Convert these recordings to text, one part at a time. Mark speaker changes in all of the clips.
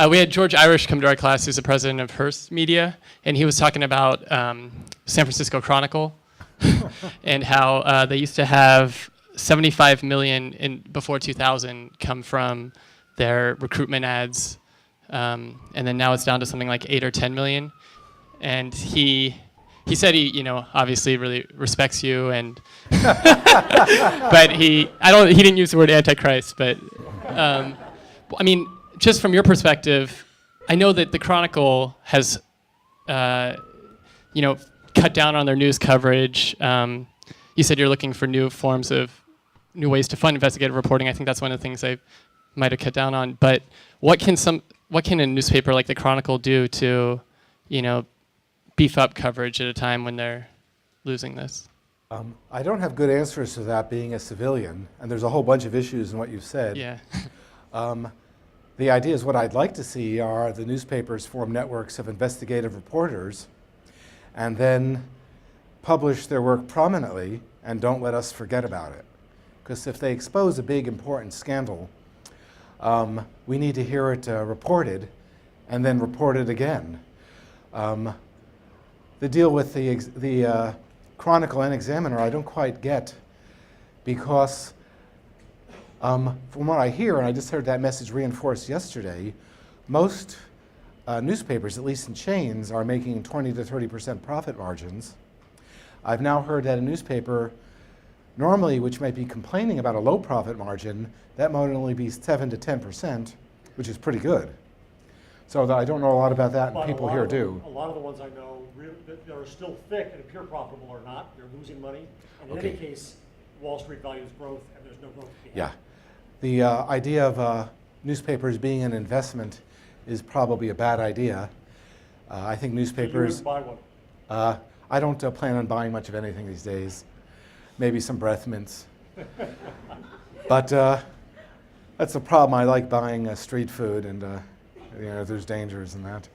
Speaker 1: We had George Irish come to our class, who's the president of Hearst Media, and he was talking about San Francisco Chronicle and how they used to have 75 million before 2000 come from their recruitment ads, and then now it's down to something like 8 or 10 million. And he said he obviously really respects you, and but he didn't use the word antichrist, but I mean, just from your perspective, I know that the Chronicle has cut down on their news coverage. You said you're looking for new ways to fund investigative reporting. I think that's one of the things they might have cut down on. But what can a newspaper like the Chronicle do to, beef up coverage at a time when they're losing this?
Speaker 2: I don't have good answers to that, being a civilian, and there's a whole bunch of issues in what you've said.
Speaker 1: Yeah.
Speaker 2: The idea is what I'd like to see are the newspapers form networks of investigative reporters and then publish their work prominently and don't let us forget about it. Because if they expose a big, important scandal, we need to hear it reported and then reported again. The deal with the Chronicle and Examiner I don't quite get, because from what I hear, and I just heard that message reinforced yesterday, most newspapers, at least in chains, are making 20 to 30% profit margins. I've now heard that a newspaper normally, which might be complaining about a low profit margin, that might only be 7 to 10%, which is pretty good. So I don't know a lot about that, and people here do.
Speaker 3: A lot of the ones I know that are still thick and appear profitable are not. They're losing money. And in any case, Wall Street values growth, and there's no growth to be had.
Speaker 2: Yeah. The idea of newspapers being an investment is probably a bad idea. I think newspapers...
Speaker 3: So you wouldn't buy one?
Speaker 2: I don't plan on buying much of anything these days. Maybe some breath mints. But that's a problem. I like buying street food, and there's dangers in that.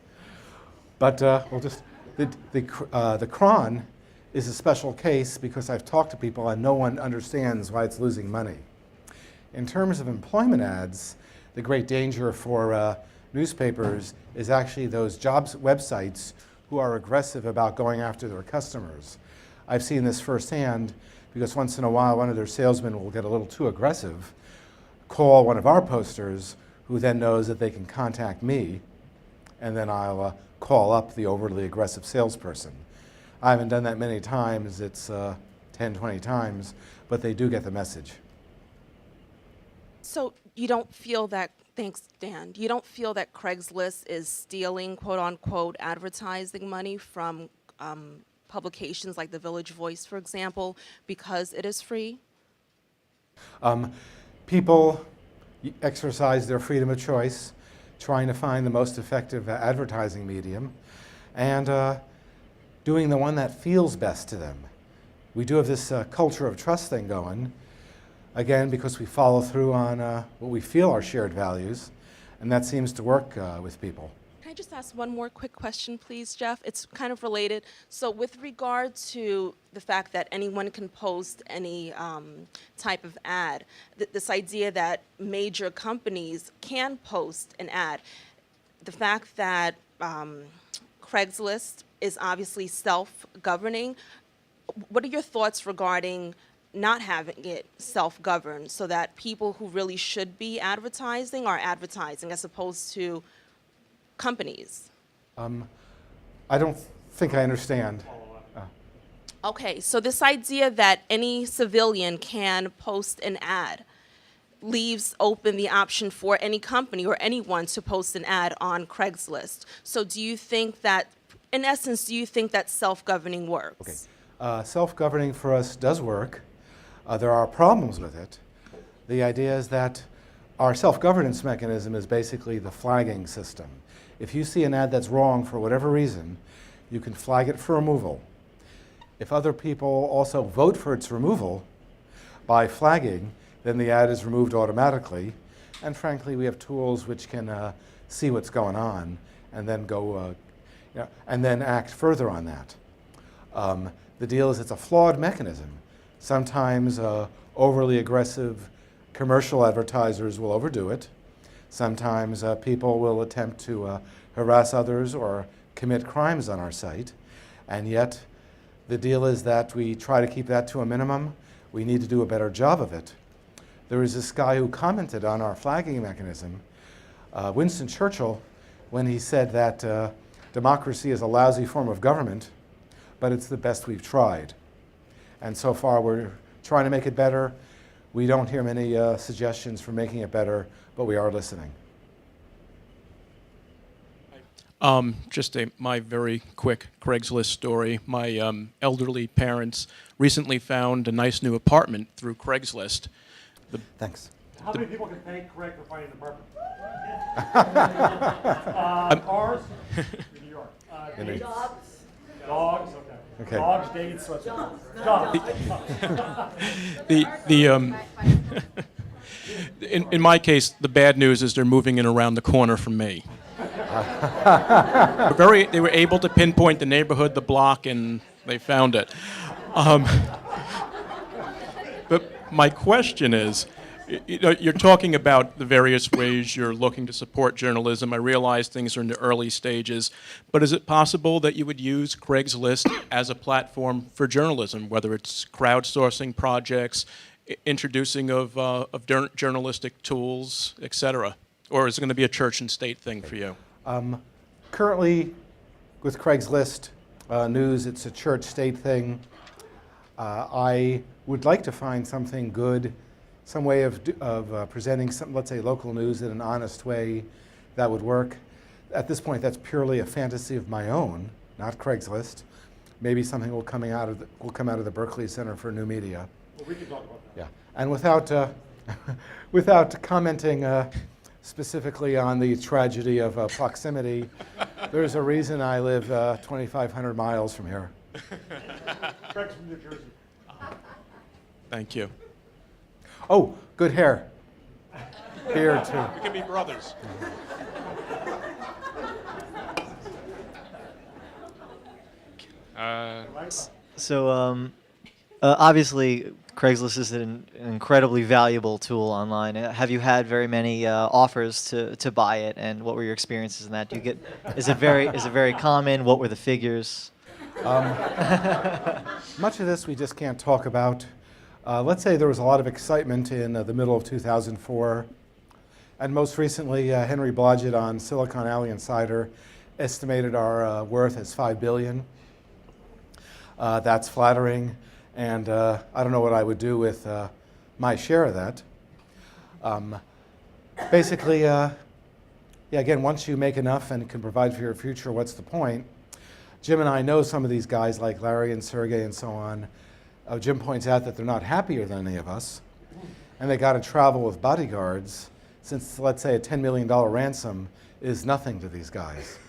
Speaker 2: But we'll just... The Cron is a special case because I've talked to people and no one understands why it's losing money. In terms of employment ads, the great danger for newspapers is actually those jobs websites who are aggressive about going after their customers. I've seen this firsthand because once in a while one of their salesmen will get a little too aggressive, call one of our posters, who then knows that they can contact me, and then I'll call up the overly aggressive salesperson. I haven't done that many times. It's 10, 20 times, but they do get the message.
Speaker 4: So you don't feel that, thanks, Dan, you don't feel that Craigslist is stealing, quote unquote, advertising money from publications like the Village Voice, for example, because it is free?
Speaker 2: People exercise their freedom of choice, trying to find the most effective advertising medium, and doing the one that feels best to them. We do have this culture of trust thing going, again, because we follow through on what we feel are shared values, and that seems to work with people.
Speaker 4: Can I just ask one more quick question, please, Jeff? It's kind of related. So with regard to the fact that anyone can post any type of ad, this idea that major companies can post an ad, the fact that Craigslist is obviously self-governing, what are your thoughts regarding not having it self-governed so that people who really should be advertising are advertising as opposed to companies?
Speaker 2: I don't think I understand.
Speaker 4: Okay, so this idea that any civilian can post an ad leaves open the option for any company or anyone to post an ad on Craigslist. So do you think that, in essence, do you think that self-governing works?
Speaker 2: Okay. Self-governing for us does work. There are problems with it. The idea is that our self-governance mechanism is basically the flagging system. If you see an ad that's wrong for whatever reason, you can flag it for removal. If other people also vote for its removal by flagging, then the ad is removed automatically. And frankly, we have tools which can see what's going on and then go, and then act further on that. The deal is it's a flawed mechanism. Sometimes overly aggressive commercial advertisers will overdo it. Sometimes people will attempt to harass others or commit crimes on our site, and yet the deal is that we try to keep that to a minimum. We need to do a better job of it. There was this guy who commented on our flagging mechanism, Winston Churchill, when he said that democracy is a lousy form of government, but it's the best we've tried. And so far we're trying to make it better. We don't hear many suggestions for making it better, but we are listening.
Speaker 5: My very quick Craigslist story. My elderly parents recently found a nice new apartment through Craigslist.
Speaker 2: Thanks.
Speaker 3: How many people can thank Craig for finding an apartment? Cars? In New York. Dates? Dogs? Okay.
Speaker 2: Okay.
Speaker 3: Dogs, dates, what's jobs.
Speaker 5: In my case, the bad news is they're moving in around the corner from me. They were able to pinpoint the neighborhood, the block, and they found it. But my question is, you're talking about the various ways you're looking to support journalism. I realize things are in the early stages, but is it possible that you would use Craigslist as a platform for journalism, whether it's crowdsourcing projects, introducing of journalistic tools, et cetera? Or is it going to be a church and state thing for you?
Speaker 2: Currently, with Craigslist news, it's a church-state thing. I would like to find something good, some way of presenting some, let's say, local news in an honest way that would work. At this point, that's purely a fantasy of my own, not Craigslist. Maybe something will come out of the Berkeley Center for New Media.
Speaker 3: Well, we can talk about that.
Speaker 2: Yeah, and without commenting specifically on the tragedy of proximity, there's a reason I live 2,500 miles from here.
Speaker 3: Craig's from New Jersey.
Speaker 5: Thank you.
Speaker 2: Oh, good hair. Beard, too.
Speaker 5: We can be brothers.
Speaker 6: So obviously, Craigslist is an incredibly valuable tool online. Have you had very many offers to buy it, and what were your experiences in that? Is it very common? What were the figures?
Speaker 2: Much of this we just can't talk about. Let's say there was a lot of excitement in the middle of 2004, and most recently Henry Blodgett on Silicon Alley Insider estimated our worth as $5 billion. That's flattering, and I don't know what I would do with my share of that. Basically, again, once you make enough and can provide for your future, what's the point? Jim and I know some of these guys like Larry and Sergey and so on. Jim points out that they're not happier than any of us, and they got to travel with bodyguards since, let's say, a $10 million ransom is nothing to these guys.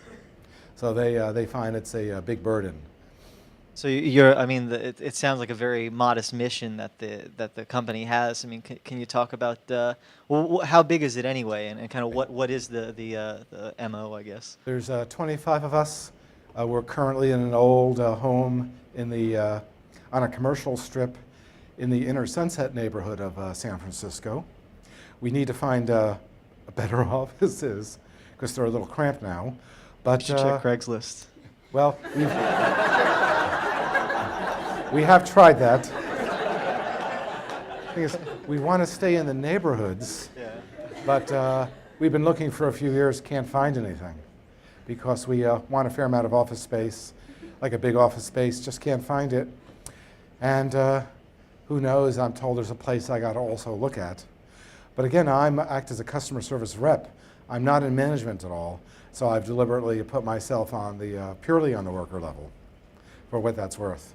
Speaker 2: So they find it's a big burden.
Speaker 6: So it sounds like a very modest mission that the company has. I mean, can you talk about how big is it anyway, and kind of what is the MO, I guess?
Speaker 2: There's 25 of us. We're currently in an old home in the on a commercial strip in the inner Sunset neighborhood of San Francisco. We need to find better offices because they're a little cramped now. But
Speaker 6: You should check Craigslist.
Speaker 2: well, we have tried that. The thing is, we want to stay in the neighborhoods, but we've been looking for a few years, can't find anything because we want a fair amount of office space, like a big office space, just can't find it. And who knows, I'm told there's a place I got to also look at. But again, I act as a customer service rep. I'm not in management at all, so I've deliberately put myself on the purely on the worker level for what that's worth.